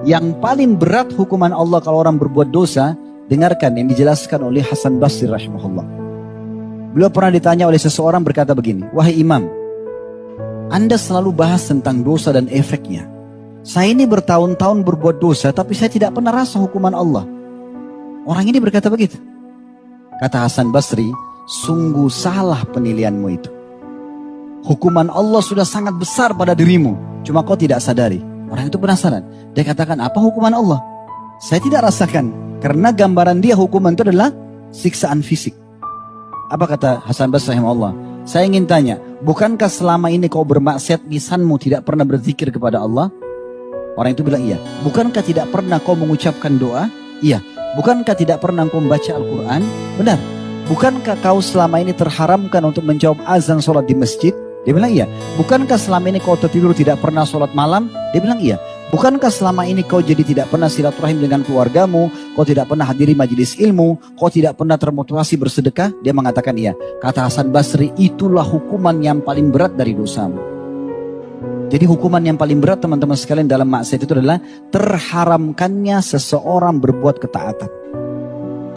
Yang paling berat hukuman Allah kalau orang berbuat dosa, dengarkan yang dijelaskan oleh Hasan Basri rahimahullah. Beliau pernah ditanya oleh seseorang berkata begini, "Wahai imam, Anda selalu bahas tentang dosa dan efeknya. Saya ini bertahun-tahun berbuat dosa, tapi saya tidak pernah rasa hukuman Allah." Orang ini berkata begitu. Kata Hasan Basri, "Sungguh salah penilaianmu itu. Hukuman Allah sudah sangat besar pada dirimu, cuma kau tidak sadari." Orang itu penasaran. Dia katakan, "Apa hukuman Allah?" "Saya tidak rasakan, karena gambaran dia hukuman itu adalah siksaan fisik." Apa kata Hasan Basri rahimahullah? "Saya ingin tanya, bukankah selama ini kau bermaksiat, lisanmu tidak pernah berzikir kepada Allah?" Orang itu bilang, "Iya." "Bukankah tidak pernah kau mengucapkan doa?" "Iya." "Bukankah tidak pernah kau membaca Al-Quran?" "Benar." "Bukankah kau selama ini terharamkan untuk menjawab azan sholat di masjid?" Dia bilang, "Iya." "Bukankah selama ini kau tertidur tidak pernah sholat malam?" Dia bilang, "Iya." "Bukankah selama ini kau jadi tidak pernah silaturahim dengan keluargamu, kau tidak pernah hadiri majelis ilmu, kau tidak pernah termotivasi bersedekah?" Dia mengatakan, "Iya." Kata Hasan Basri, "Itulah hukuman yang paling berat dari dosamu." Jadi hukuman yang paling berat teman-teman sekalian dalam maksiat itu adalah terharamkannya seseorang berbuat ketaatan.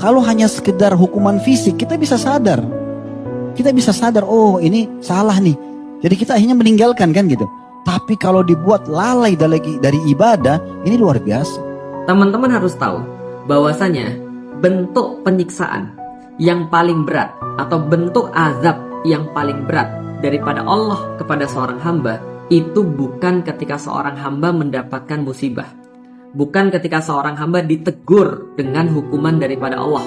Kalau hanya sekedar hukuman fisik, kita bisa sadar. Kita bisa sadar, oh ini salah nih. Jadi kita akhirnya meninggalkan kan gitu. Tapi kalau dibuat lalai dari ibadah, ini luar biasa. Teman-teman harus tahu bahwasanya bentuk penyiksaan yang paling berat atau bentuk azab yang paling berat daripada Allah kepada seorang hamba itu bukan ketika seorang hamba mendapatkan musibah. Bukan ketika seorang hamba ditegur dengan hukuman daripada Allah.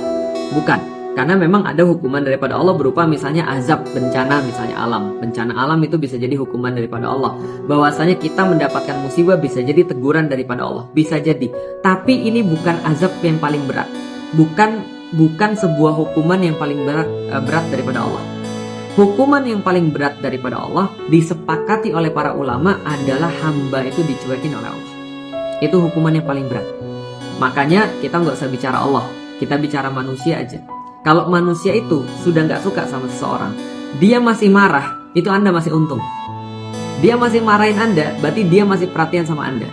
Bukan. Karena memang ada hukuman daripada Allah berupa misalnya azab, bencana, misalnya alam. Bencana alam itu bisa jadi hukuman daripada Allah. Bahwasanya kita mendapatkan musibah bisa jadi teguran daripada Allah. Bisa jadi. Tapi ini bukan azab yang paling berat. Bukan sebuah hukuman yang paling berat daripada Allah. Hukuman yang paling berat daripada Allah disepakati oleh para ulama adalah hamba itu dicuekin oleh Allah. Itu hukuman yang paling berat. Makanya kita nggak usah bicara Allah, kita bicara manusia aja. Kalau manusia itu sudah nggak suka sama seseorang, dia masih marah, itu Anda masih untung. Dia masih marahin Anda, berarti dia masih perhatian sama Anda.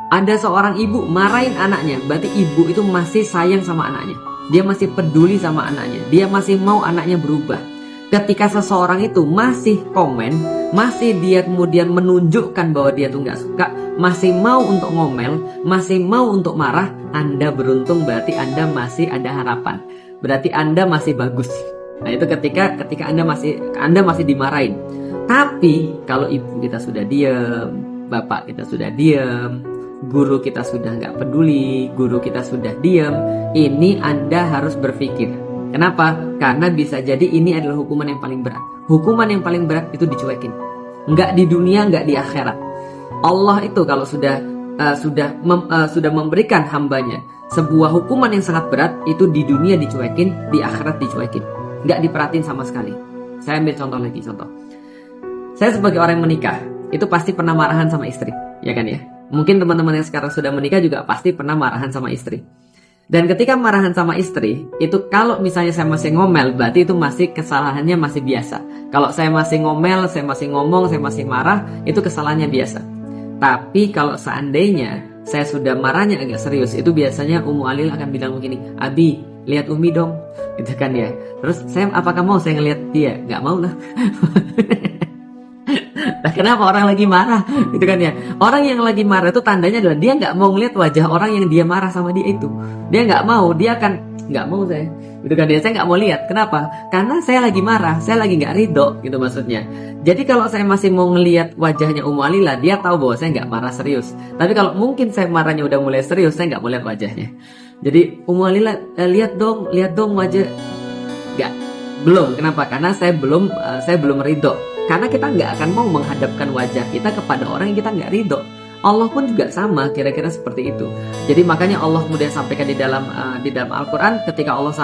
Ada seorang ibu marahin anaknya, berarti ibu itu masih sayang sama anaknya. Dia masih peduli sama anaknya, dia masih mau anaknya berubah. Ketika seseorang itu masih komen, masih dia kemudian menunjukkan bahwa dia tuh nggak suka, masih mau untuk ngomel, masih mau untuk marah, Anda beruntung, berarti Anda masih ada harapan. Berarti Anda masih bagus. Nah itu ketika Anda masih dimarahin. Tapi kalau ibu kita sudah diam, bapak kita sudah diam, guru kita sudah nggak peduli, guru kita sudah diam, ini Anda harus berpikir. Kenapa? Karena bisa jadi ini adalah hukuman yang paling berat. Hukuman yang paling berat itu dicuekin. Nggak di dunia, nggak di akhirat. Allah itu kalau sudah memberikan hambanya sebuah hukuman yang sangat berat, itu di dunia dicuekin, di akhirat dicuekin. Nggak diperhatiin sama sekali. Saya ambil contoh lagi, Saya sebagai orang yang menikah, itu pasti pernah marahan sama istri. Ya kan ya? Mungkin teman-teman yang sekarang sudah menikah juga pasti pernah marahan sama istri. Dan ketika marahan sama istri, itu kalau misalnya saya masih ngomel, berarti itu masih kesalahannya masih biasa. Kalau saya masih ngomel, saya masih ngomong, saya masih marah, itu kesalahannya biasa. Tapi kalau seandainya saya sudah marahnya agak serius, itu biasanya Ummu Alil akan bilang begini, "Abi, lihat Umi dong." Gitu kan ya. Terus saya, apakah mau saya ngelihat dia? Nggak mau lah. Nah, kenapa orang lagi marah? Gitu kan ya. Orang yang lagi marah itu tandanya adalah dia nggak mau ngeliat wajah orang yang dia marah sama dia itu. Dia nggak mau, dia akan nggak mau saya. Gitu kan dia, saya nggak mau lihat. Kenapa? Karena saya lagi marah, saya lagi nggak ridho, gitu maksudnya. Jadi kalau saya masih mau ngelihat wajahnya Ummu Alila, dia tahu bahwa saya nggak marah serius. Tapi kalau mungkin saya marahnya udah mulai serius, saya nggak mau lihat wajahnya. Jadi Ummu Alila, lihat dong wajah. Nggak, belum. Kenapa? Karena saya belum ridho. Karena kita nggak akan mau menghadapkan wajah kita kepada orang yang kita nggak ridho. Allah pun juga sama, kira-kira seperti itu. Jadi makanya Allah kemudian sampaikan di dalam Al-Quran, ketika Allah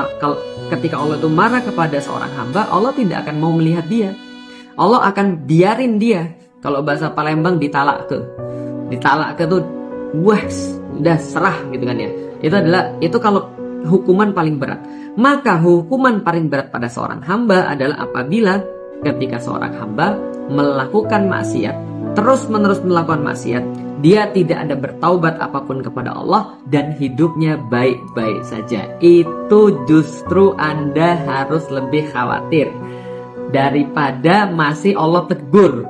itu marah kepada seorang hamba, Allah tidak akan mau melihat dia. Allah akan biarin dia. Kalau bahasa Palembang ditalak tuh wah, udah serah gitu kan ya. Itu kalau hukuman paling berat. Maka hukuman paling berat pada seorang hamba adalah apabila ketika seorang hamba melakukan maksiat terus-menerus melakukan maksiat, dia tidak ada bertaubat apapun kepada Allah, dan hidupnya baik-baik saja. Itu justru Anda harus lebih khawatir daripada masih Allah tegur,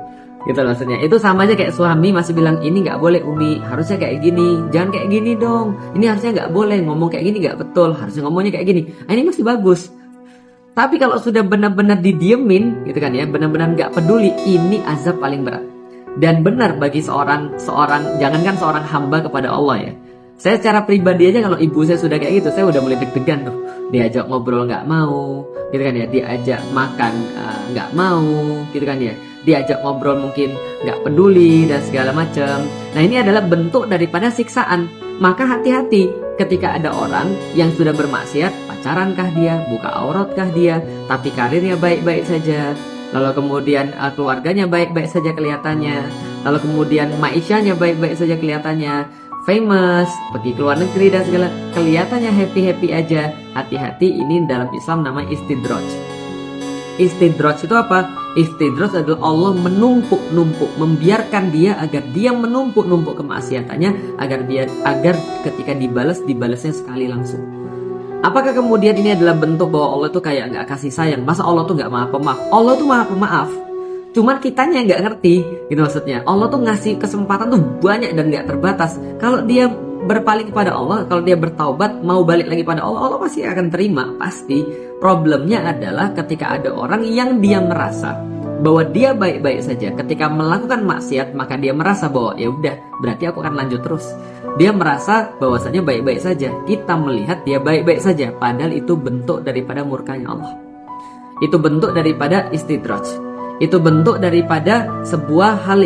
gitu maksudnya. Itu sama aja kayak suami masih bilang, ini nggak boleh Umi, harusnya kayak gini, jangan kayak gini dong, ini harusnya nggak boleh, ngomong kayak gini nggak betul, harusnya ngomongnya kayak gini. Nah, ini masih bagus. Tapi kalau sudah benar-benar didiemin, gitu kan ya, benar-benar nggak peduli, ini azab paling berat. Dan benar bagi seorang jangankan seorang hamba kepada Allah ya. Saya secara pribadi aja kalau ibu saya sudah kayak gitu, saya udah mulai deg-degan tuh. Diajak ngobrol nggak mau, gitu kan ya. Diajak makan nggak mau, gitu kan ya. Diajak ngobrol mungkin nggak peduli dan segala macam. Nah, ini adalah bentuk daripada siksaan. Maka hati-hati ketika ada orang yang sudah bermaksiat, pacarankah dia, buka auratkah dia, tapi karirnya baik-baik saja. Lalu kemudian keluarganya baik-baik saja kelihatannya. Lalu kemudian ma'isyahnya baik-baik saja kelihatannya. Famous, pergi ke luar negeri dan segala, kelihatannya happy-happy aja. Hati-hati, ini dalam Islam namanya istidraj. Istidraj itu apa? Istidraj adalah Allah menumpuk-numpuk, membiarkan dia agar dia menumpuk-numpuk kemaksiatannya agar ketika dibalasnya sekali langsung. Apakah kemudian ini adalah bentuk bahwa Allah tuh kayak nggak kasih sayang? Masa Allah tuh nggak maha pemaaf? Allah tuh maha pemaaf. Cuman kitanya nggak ngerti, gitu maksudnya. Allah tuh ngasih kesempatan tuh banyak dan nggak terbatas. Kalau dia berpaling kepada Allah, kalau dia bertaubat, mau balik lagi pada Allah, Allah pasti akan terima, pasti. Problemnya adalah ketika ada orang yang dia merasa bahwa dia baik-baik saja, ketika melakukan maksiat maka dia merasa bahwa ya udah, berarti aku akan lanjut terus. Dia merasa bahwasanya baik-baik saja. Kita melihat dia baik-baik saja, padahal itu bentuk daripada murkanya Allah. Itu bentuk daripada istidraj. Itu bentuk daripada sebuah hal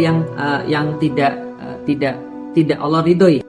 yang tidak Allah ridhoi.